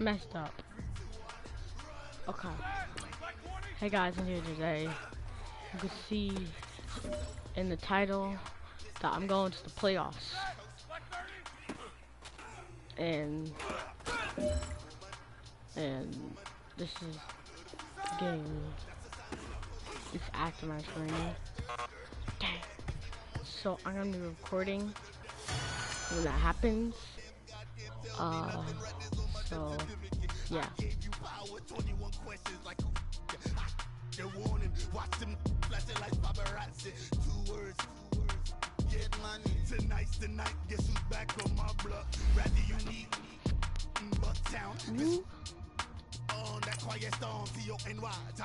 messed up. Okay. Hey guys, I'm here today. You can see in the title that I'm going to the playoffs. And this is the game. It's active on my screen. Dang. So I'm gonna be recording when that happens. So yeah.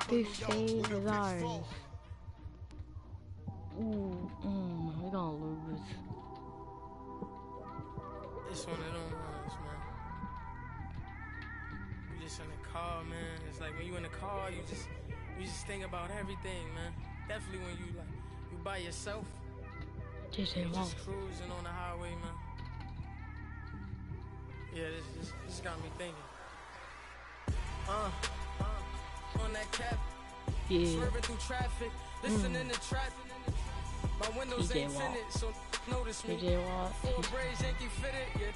This thing is ours. We're gonna lose. It's one of them ones, man. You just in the car, man. It's like when you in the car, you just think about everything, man. Definitely when you by yourself. Just cruising on the highway, man. Yeah, this got me thinking. On that cap, swerving through traffic, listening to traffic. My windows ain't tinted, so notice me. Full braids, Yankee fitted, yeah.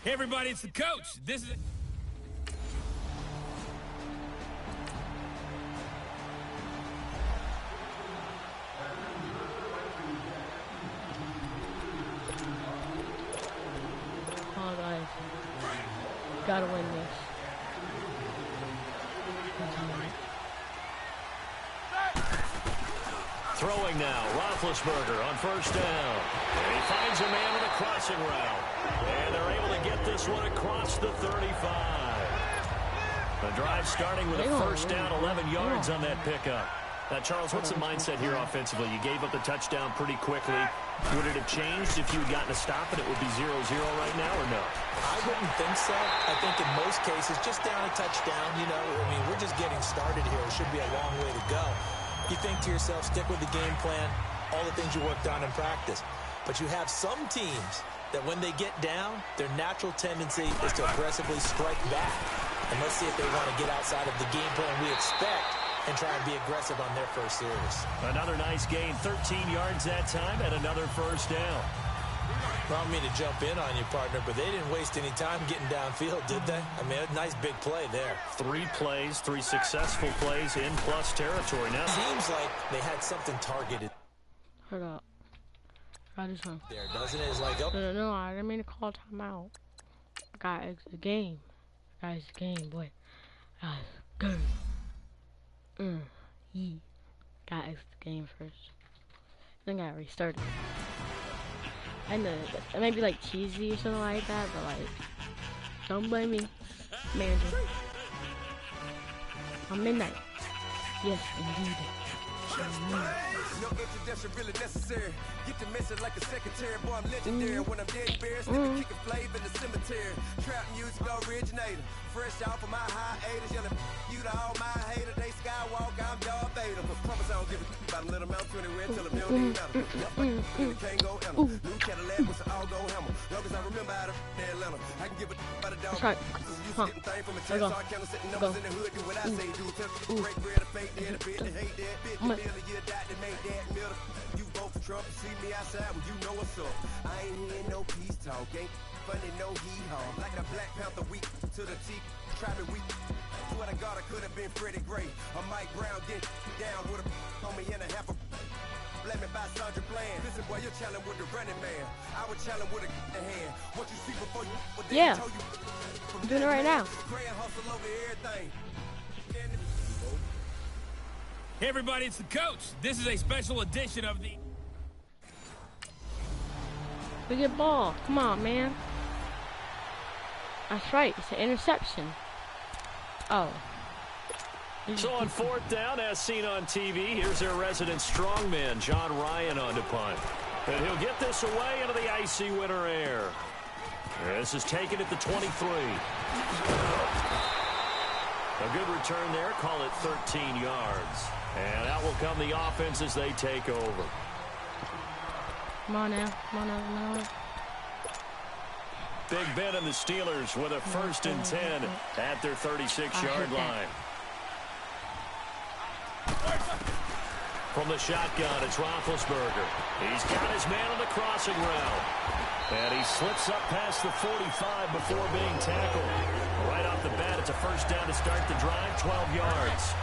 Hey everybody, it's the coach. This is Oh guys, gotta win this. Throwing now, Roethlisberger on first down. And he finds a man with a crossing route. And they're able to get this one across the 35. The drive starting with a first down, 11 yards on that pickup. Now, Charles, what's the mindset here offensively? You gave up the touchdown pretty quickly. Would it have changed if you had gotten a stop and it would be 0-0 right now, or no? I wouldn't think so. I think in most cases, just down a touchdown, we're just getting started here. It should be a long way to go. You think to yourself, stick with the game plan, all the things you worked on in practice. But you have some teams that when they get down, their natural tendency is to aggressively strike back. And let's see if they want to get outside of the game plan we expect and try and be aggressive on their first series. Another nice gain, 13 yards that time, and another first down. I don't mean to jump in on you, partner, but they didn't waste any time getting downfield, did they? I mean, a nice big play there. 3 plays, 3 successful plays in plus territory now. Seems like they had something targeted. Hold up. Try this one. There, doesn't it? It's like, oh. No, I didn't mean to call timeout. Guys, the game. Guys, the game, boy. Guys, go. Gotta exit the game first. Then gotta restart it. I know it may be like cheesy or something like that, but like, don't blame me, manager. On midnight. Yes, indeed. No introduction really necessary. Get the message like a secretary. Boy, I'm legendary. When I'm dead embarrassed, let me kick a flavor in the cemetery. Trap music originator. Fresh off of my hiatus. Yelling you to all my haters. They skywalk, I'm Darth Vader. Promise I don't give a about a little amount 20 till I'm don't even matter. Yep, can't go enter. New Cadillac with an all-go hammer. Long as I remember how to Atlanta. I can give a about a dog. You getting thing from a chest. So I can't sit numbers in the hood. Do what I say. Do break bread, a fake dead, a bit, a hate that. 50 million, you died to make that middle. You vote for Trump, you see me outside, well, you know what's up. I ain't hearing no peace talk, ain't funny, no hee-haw. Like a Black Panther weak to the teeth, try me weak. Swear to God, I could have been Freddie Gray. Or Mike Brown, get down with a on me and a half a let me buy Sandra Bland. Listen, boy, you're challenging with the running man. I would challenge with a hand. What you see before you, yeah. I'm doing it right now. Hustle over everything. Hey everybody, it's the coach. This is a special edition of the We get ball. Come on, man. That's right. It's an interception. Oh. So on 4th down, as seen on TV, here's their resident strongman, John Ryan, on to punt. And he'll get this away into the icy winter air. This is taken at the 23. A good return there. Call it 13 yards. And out will come the offense as they take over. Come on now. Come on now. Big Ben and the Steelers with a 1st and 10 at their 36-yard line. From the shotgun, it's Roethlisberger. He's got his man on the crossing route. And he slips up past the 45 before being tackled. Right off the bat, it's a 1st down to start the drive, 12 yards.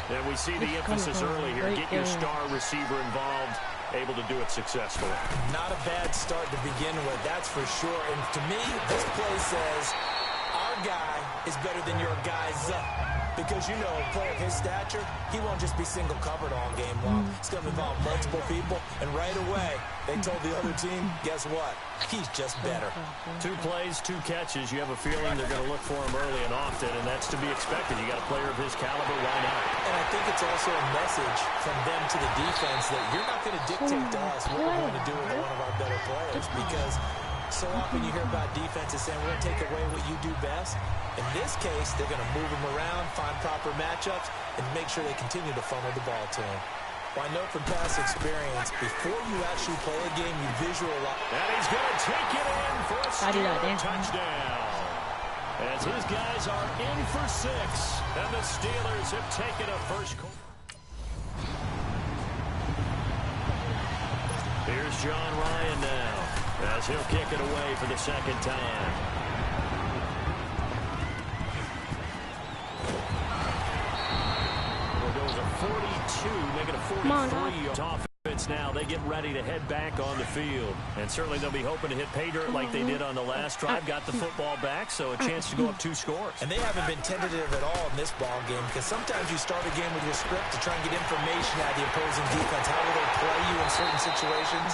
And we see the emphasis early here. Get your star receiver involved, able to do it successfully. Not a bad start to begin with, that's for sure. And to me, this play says our guy is better than your guy's. Because, you know, a player of his stature, he won't just be single covered all game long. It's going to involve multiple people. And right away, they told the other team, guess what? He's just better. 2 plays, 2 catches. You have a feeling they're going to look for him early and often, and that's to be expected. You got a player of his caliber, why not? And I think it's also a message from them to the defense that you're not going to dictate to us what we're going to do with one of our better players. Because so often you hear about defenses saying, we're going to take away what you do best. In this case, they're going to move him around, find proper matchups, and make sure they continue to funnel the ball to him. Well, I know from past experience, before you actually play a game, you visualize. And he's going to take it in for a touchdown. As his guys are in for 6, and the Steelers have taken a first quarter. Here's John Ryan now, as he'll kick it away for the 2nd time. Goes a 42, make it a 43 offense now. They get ready to head back on the field. And certainly they'll be hoping to hit pay dirt like they did on the last drive. Got the football back, so a chance to go up 2 scores. And they haven't been tentative at all in this ball game, because sometimes you start a game with your script to try and get information out of the opposing defense. How will they play you in certain situations?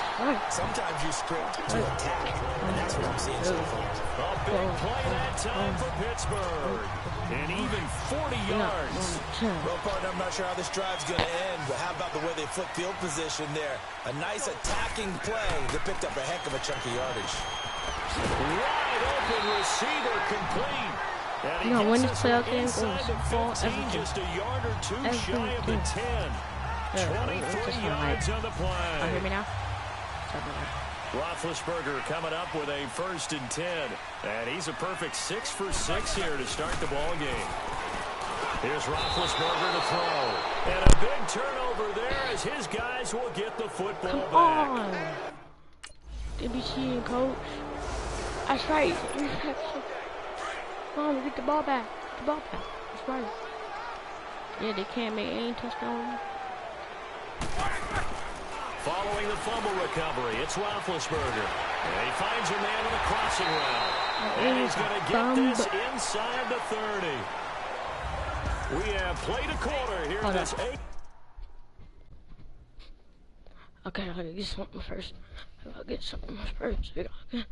Sometimes you script to attack, and that's what I'm seeing so far. A big play that time for Pittsburgh. And even 40 yards. Well, partner, I'm not sure how this drive's going to end, but how about the way they flip field position there? A nice attacking play that picked up a heck of a chunk of yardage. Wide open receiver complete. And he when gets this play out there inside goes the 15, everything. just a yard or 2 shy of the 10. 23 yards on the play. Oh, hear me now? Roethlisberger coming up with a 1st and 10. And he's a perfect 6 for 6 here to start the ball game. Here's Roethlisberger to throw. And a big turnover there as his guys will get the football back. They be cheating, coach. That's right. Come on, get the ball back. Get the ball back. That's right. Yeah, they can't make any touchdown. Following the fumble recovery, it's Roethlisberger. And he finds a man on the crossing route. And he's going to get this inside the 30. We have played a quarter here in this 8. Okay, I gotta get something first. I gotta get something first. I gotta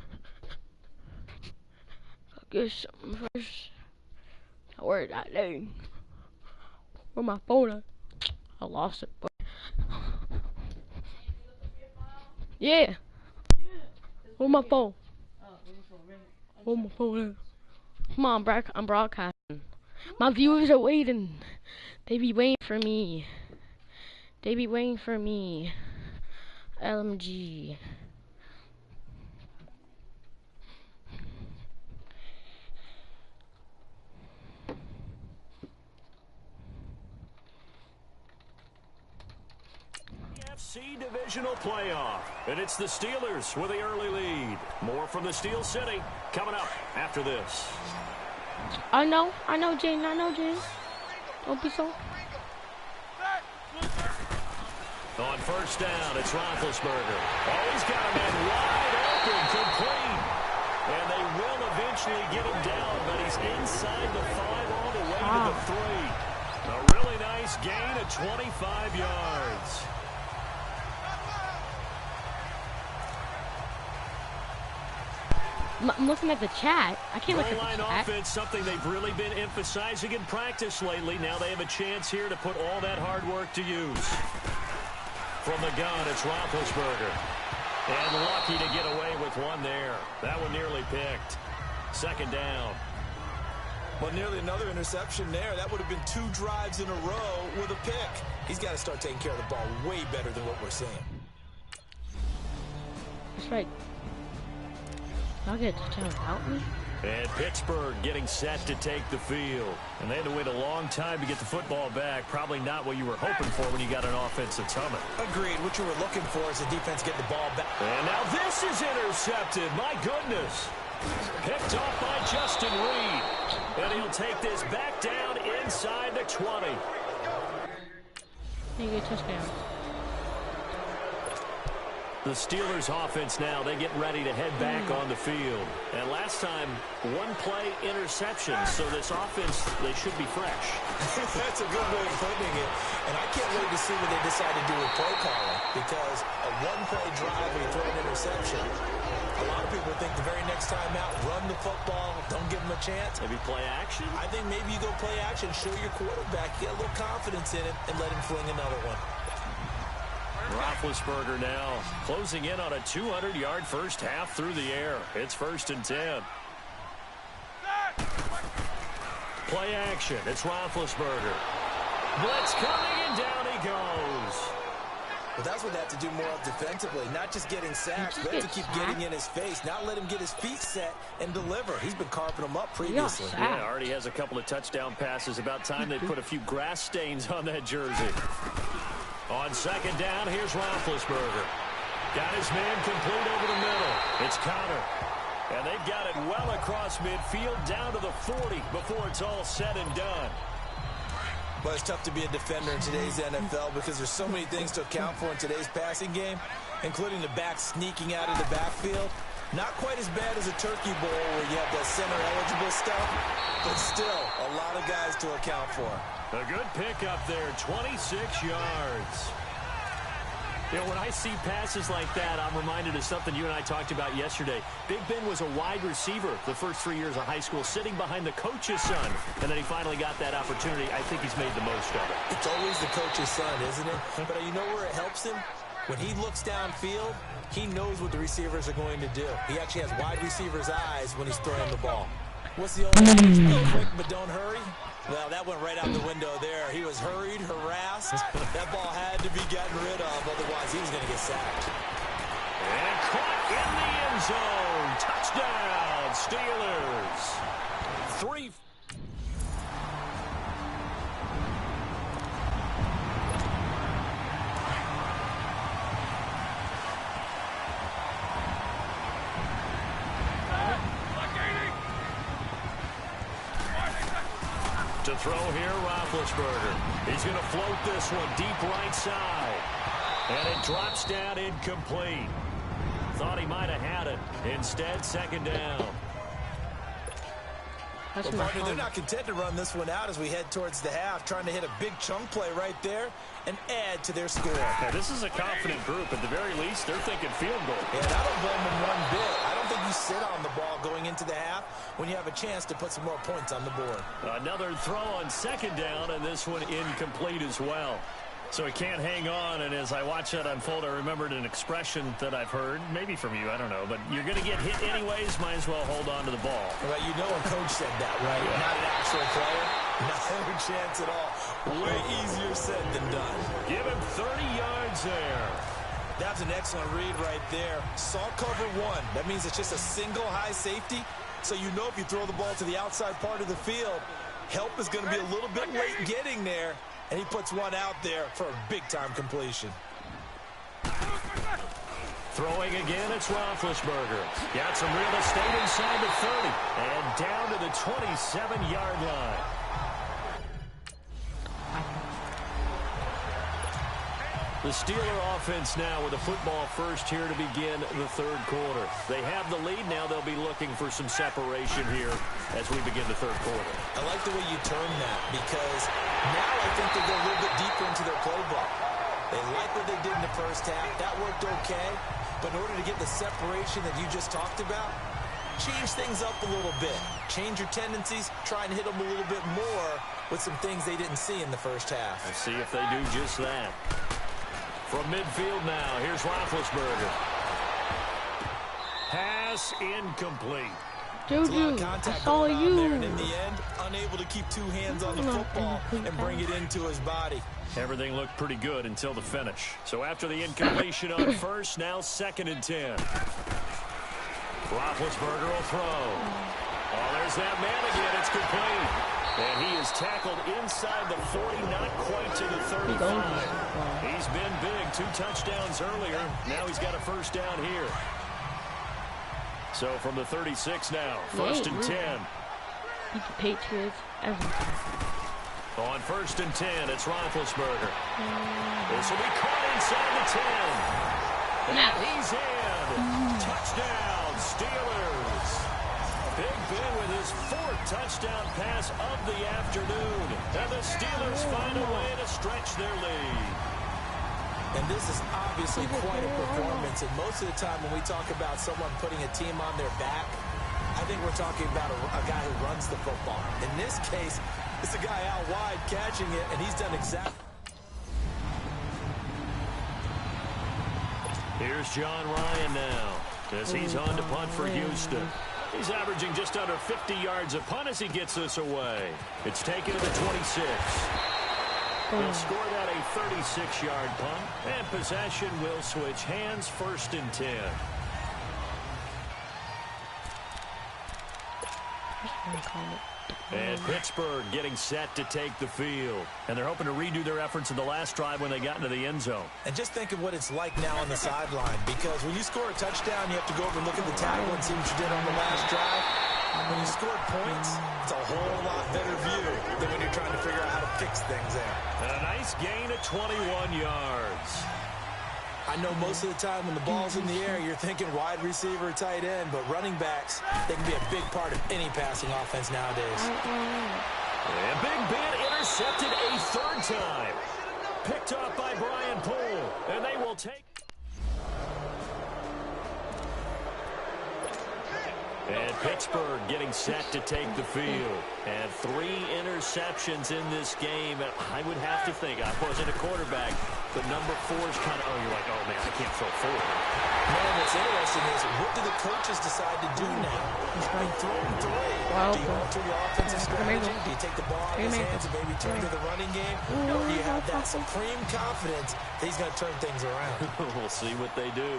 get something first. Where's that thing? Where's my phone at? I lost it. Yeah. Where's my phone? Where's my phone at? Come on, I'm broadcasting. My viewers are waiting. They be waiting for me. They be waiting for me. LMG. NFC Divisional Playoff. And it's the Steelers with the early lead. More from the Steel City coming up after this. I know, James. Don't be so. On 1st down, it's Roethlisberger. Oh, he's got a man wide open, complete. And they will eventually get him down, but he's inside the 5 all the way to the 3. A really nice gain of 25 yards. I'm looking at the chat. I can't look at the chat. Offense, something they've really been emphasizing in practice lately. Now they have a chance here to put all that hard work to use. From the gun, it's Roethlisberger. And lucky to get away with one there. That one nearly picked. 2nd down. Well, nearly another interception there. That would have been 2 drives in a row with a pick. He's got to start taking care of the ball way better than what we're seeing. That's right. I'll get a touchdown without me. And Pittsburgh getting set to take the field. And they had to wait a long time to get the football back. Probably not what you were hoping for when you got an offense that's humming. Agreed. What you were looking for is the defense getting the ball back. And now this is intercepted. My goodness. Picked off by Justin Reed. And he'll take this back down inside the 20. Hey, good touchdown. The Steelers offense now, they get ready to head back on the field. And last time, one play interception. So this offense, they should be fresh. That's a good way of putting it. And I can't wait to see what they decide to do with play calling. Because a one-play drive where you throw an interception, a lot of people think the very next time out, run the football, don't give them a chance. Maybe play action? I think maybe you go play action, show your quarterback, get a little confidence in it, and let him fling another one. Roethlisberger now closing in on a 200-yard first half through the air. It's 1st and 10. Play action. It's Roethlisberger. Blitz coming, and down he goes. Well, that's what they have to do more of defensively, not just getting sacks, but to keep getting in his face, not let him get his feet set and deliver. He's been carping them up previously. Yeah, already has a couple of touchdown passes. About time they put a few grass stains on that jersey. On 2nd down, here's Roethlisberger. Got his man complete over the middle. It's Conner. And they've got it well across midfield down to the 40 before it's all said and done. But it's tough to be a defender in today's NFL because there's so many things to account for in today's passing game, including the back sneaking out of the backfield. Not quite as bad as a turkey bowl where you have the center-eligible stuff, but still a lot of guys to account for. A good pickup there, 26 yards. You know, when I see passes like that, I'm reminded of something you and I talked about yesterday. Big Ben was a wide receiver the first 3 years of high school, sitting behind the coach's son, and then he finally got that opportunity. I think he's made the most of it. It's always the coach's son, isn't it? But you know where it helps him? When he looks downfield, he knows what the receivers are going to do. He actually has wide receivers' eyes when he's throwing the ball. What's the old adage? Be quick, but don't hurry. Well, that went right out the window there. He was hurried, harassed. That ball had to be gotten rid of, otherwise he was going to get sacked. And caught in the end zone. Touchdown, Steelers. 3. To throw here, Roethlisberger. He's going to float this one deep right side. And it drops down incomplete. Thought he might have had it. Instead, 2nd down. Well, partner, they're not content to run this one out as we head towards the half, trying to hit a big chunk play right there and add to their score. Yeah, this is a confident group. At the very least, they're thinking field goal. Yeah, I don't blame them one bit. I don't think you sit on the ball going into the half when you have a chance to put some more points on the board. Another throw on 2nd down, and this one incomplete as well. So he can't hang on, and as I watch that unfold, I remembered an expression that I've heard, maybe from you, I don't know, but you're going to get hit anyways, might as well hold on to the ball. Well, you know a coach said that, right? Yeah. Not an actual player. No chance at all. Way easier said than done. Give him 30 yards there. That's an excellent read right there. Saw cover 1. That means it's just a single high safety. So you know if you throw the ball to the outside part of the field, help is going to be a little bit late getting there. And he puts one out there for a big-time completion. Throwing again, it's Roethlisberger. Got some real estate inside the 30. And down to the 27-yard line. The Steeler offense now with a football first here to begin the 3rd quarter. They have the lead. Now they'll be looking for some separation here as we begin the 3rd quarter. I like the way you term that because now I think they go a little bit deeper into their playbook. They like what they did in the first half. That worked okay. But in order to get the separation that you just talked about, change things up a little bit. Change your tendencies. Try and hit them a little bit more with some things they didn't see in the first half. Let's see if they do just that. From midfield now, here's Roethlisberger. Pass incomplete. Juju, I saw you. There, and in the end, unable to keep 2 hands on the football and bring it into his body. Everything looked pretty good until the finish. So after the incompletion on first, now 2nd and 10. Roethlisberger will throw. Oh, there's that man again. It's complete. And he is tackled inside the 40, not quite to the 35. He's been big. 2 touchdowns earlier. Now he's got a first down here. So from the 36 now, first and 10. Beat the Patriots every time. On first and 10, it's Roethlisberger. This will be caught inside the 10. And he's in. Touchdown, Steelers. Big Ben with his 4th touchdown pass of the afternoon. And the Steelers find a way to stretch their lead. And this is obviously quite a performance. And most of the time when we talk about someone putting a team on their back, I think we're talking about a guy who runs the football. In this case, it's a guy out wide catching it, and he's done exactly. Here's John Ryan now, as he's on to punt for Houston. He's averaging just under 50 yards a punt as he gets this away. It's taken to the 26. They'll score that a 36-yard punt, and possession will switch hands, first and 10. And Pittsburgh getting set to take the field. And they're hoping to redo their efforts in the last drive when they got into the end zone. And just think of what it's like now on the sideline, because when you score a touchdown, you have to go over and look at the tackle and see what you did on the last drive. When you scored points, it's a whole lot better view than when you're trying to figure out how to fix things there. And a nice gain of 21 yards. I know most of the time when the ball's in the air, you're thinking wide receiver, tight end, but running backs, they can be a big part of any passing offense nowadays. And Big Ben intercepted a 3rd time. Picked off by Brian Poole, and they will take. And Pittsburgh getting set to take the field. And 3 interceptions in this game. And I would have to think, I wasn't a quarterback, but number 4 is kind of, oh, you're like, oh, man, I can't throw 4. Man, what's interesting is, what do the coaches decide to do now? I mean, 3 and 3. Do you alter your offensive strategy? Do you take the ball out of his hands and maybe turn to the running game? Or do you have that supreme confidence that he's going to turn things around? We'll see what they do.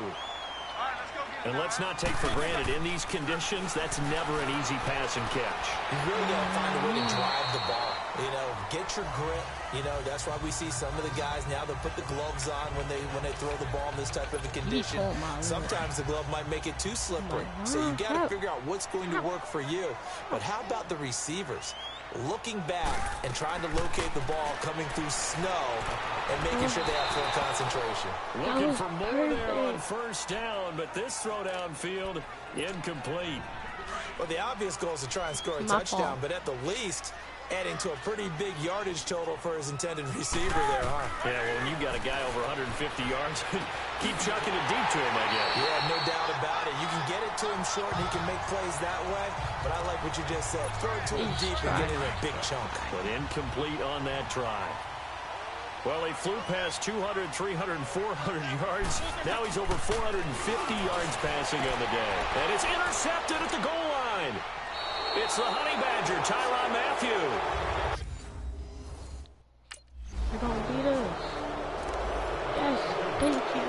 And let's not take for granted, in these conditions, that's never an easy pass and catch. You really got to find a way to drive the ball. You know, get your grip. You know, that's why we see some of the guys now that put the gloves on when they throw the ball in this type of a condition. Sometimes the glove might make it too slippery. So you got to figure out what's going to work for you. But how about the receivers? Looking back and trying to locate the ball coming through snow and making sure they have full concentration. Looking for more there on first down, but this throw downfield incomplete. Well, the obvious goal is to try and score a touchdown, but at the least, adding to a pretty big yardage total for his intended receiver there, huh? Yeah, well, when you've got a guy over 150 yards, keep chucking it deep to him, I guess. Yeah, no doubt about it. You can get it to him short, and he can make plays that way, but I like what you just said. Throw it to him deep and get it in a big chunk. But incomplete on that try. Well, he flew past 200, 300, and 400 yards. Now he's over 450 yards passing on the day. And it's intercepted at the goal line. It's the Honey Badger, Tyrann Mathieu. They're going to beat us. Yes, thank you.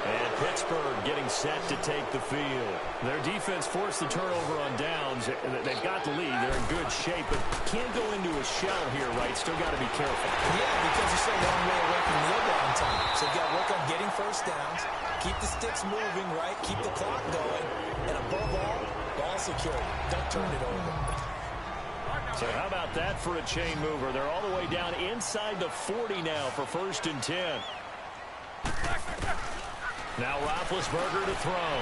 And Pittsburgh getting set to take the field. Their defense forced the turnover on downs. They've got the lead. They're in good shape, but can't go into a shell here, right? Still got to be careful. Yeah, because you're still a long way away from the on time. So you've got to work on getting first downs, keep the sticks moving, right? Keep the clock going, and above all, ball security. Don't turn it over. So how about that for a chain mover? They're all the way down inside the 40 now for first and 10. Now Roethlisberger to throw.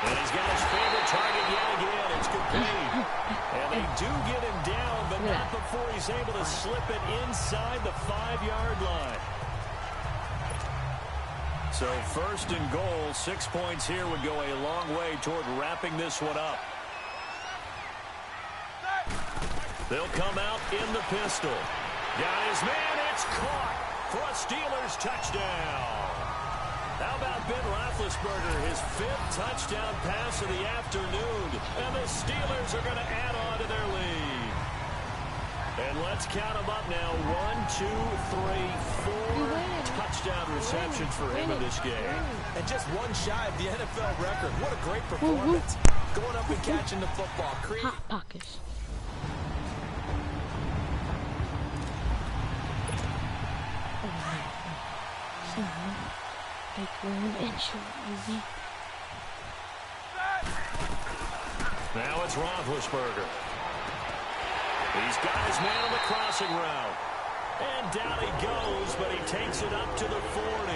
And he's got his favorite target yet again. It's complete. And they do get him down, but not before he's able to slip it inside the 5-yard line. So first and goal, 6 points here would go a long way toward wrapping this one up. They'll come out in the pistol. Got his man, it's caught for a Steelers touchdown. How about Ben Roethlisberger, his 5th touchdown pass of the afternoon, and the Steelers are going to add on to their lead. And let's count them up now. 1, 2, 3, 4 touchdown receptions for him in this game. And just one shy of the NFL record. What a great performance. Going up and catching the football. Hot Pockets. Now it's Roethlisberger. He's got his man on the crossing route. And down he goes, but he takes it up to the 40.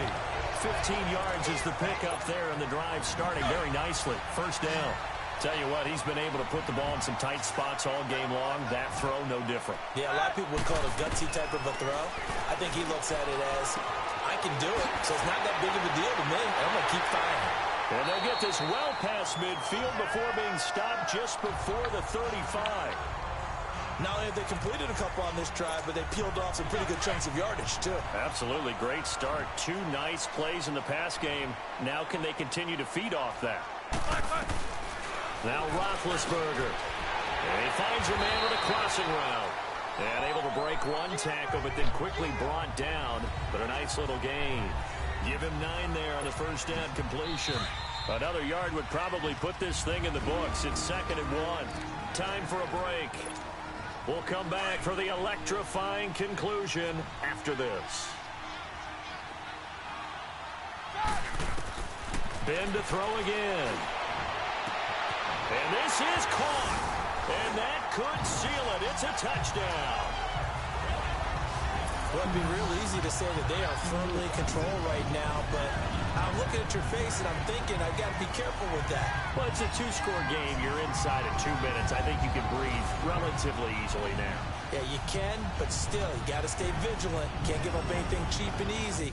15 yards is the pickup there, and the drive starting very nicely. First down. Tell you what, he's been able to put the ball in some tight spots all game long. That throw, no different. Yeah, a lot of people would call it a gutsy type of a throw. I think he looks at it as, I can do it, so it's not that big of a deal to me. I'm going to keep firing. And they'll get this well past midfield before being stopped just before the 35. Not only have they completed a couple on this drive, but they peeled off some pretty good chunks of yardage, too. Absolutely. Great start. 2 nice plays in the pass game. Now can they continue to feed off that? Now Roethlisberger. And he finds a man with a crossing route. And able to break one tackle, but then quickly brought down. But a nice little gain. Give him 9 there on the first down completion. Another yard would probably put this thing in the books. It's 2nd and 1. Time for a break. We'll come back for the electrifying conclusion after this. Ben to throw again. And this is caught. And that could seal it. It's a touchdown. Well, it'd be real easy to say that they are firmly in control right now, but I'm looking at your face and I'm thinking I've got to be careful with that. Well, it's a 2-score game. You're inside at 2 minutes. I think you can breathe relatively easily now. Yeah, you can, but still, you got to stay vigilant. Can't give up anything cheap and easy.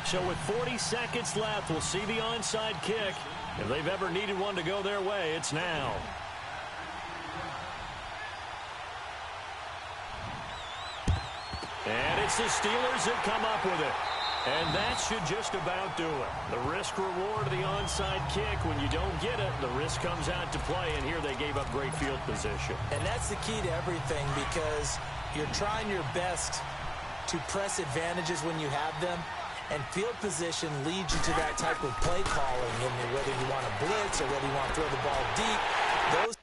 So with 40 seconds left, we'll see the onside kick. If they've ever needed one to go their way, it's now. And it's the Steelers that come up with it. And that should just about do it. The risk-reward of the onside kick. When you don't get it, the risk comes out to play, and here they gave up great field position. And that's the key to everything, because you're trying your best to press advantages when you have them. And field position leads you to that type of play calling, and whether you want to blitz or whether you want to throw the ball deep. Those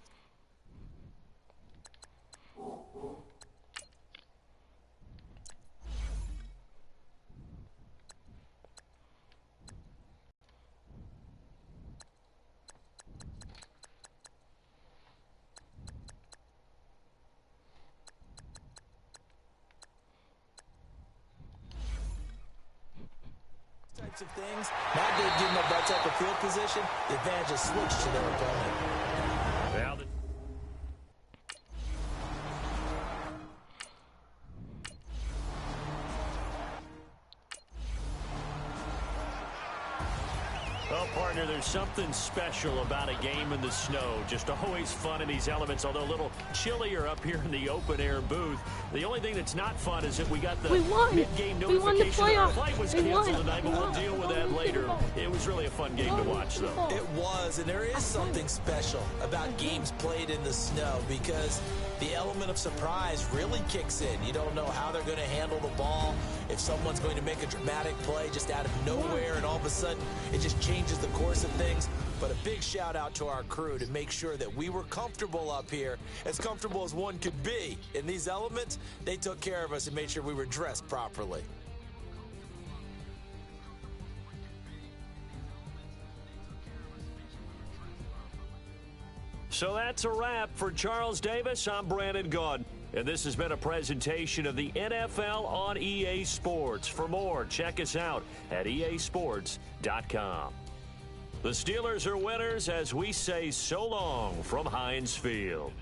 types of things, now they've given up that type of field position, the advantage is switched to their opponent. Now well, partner, there's something special about a game in the snow. Just always fun in these elements, although a little chillier up here in the open-air booth. The only thing that's not fun is that we got the mid-game notification that our flight was canceled tonight, but we'll deal with that later. It was really a fun game to watch, though. It was, and there is something special about games played in the snow because the element of surprise really kicks in. You don't know how they're going to handle the ball, if someone's going to make a dramatic play just out of nowhere, and all of a sudden it just changes the course of things. But a big shout out to our crew to make sure that we were comfortable up here, as comfortable as one could be. In these elements, they took care of us and made sure we were dressed properly. So that's a wrap for Charles Davis. I'm Brandon Gaudin, and this has been a presentation of the NFL on EA Sports. For more, check us out at easports.com. The Steelers are winners as we say so long from Heinz Field.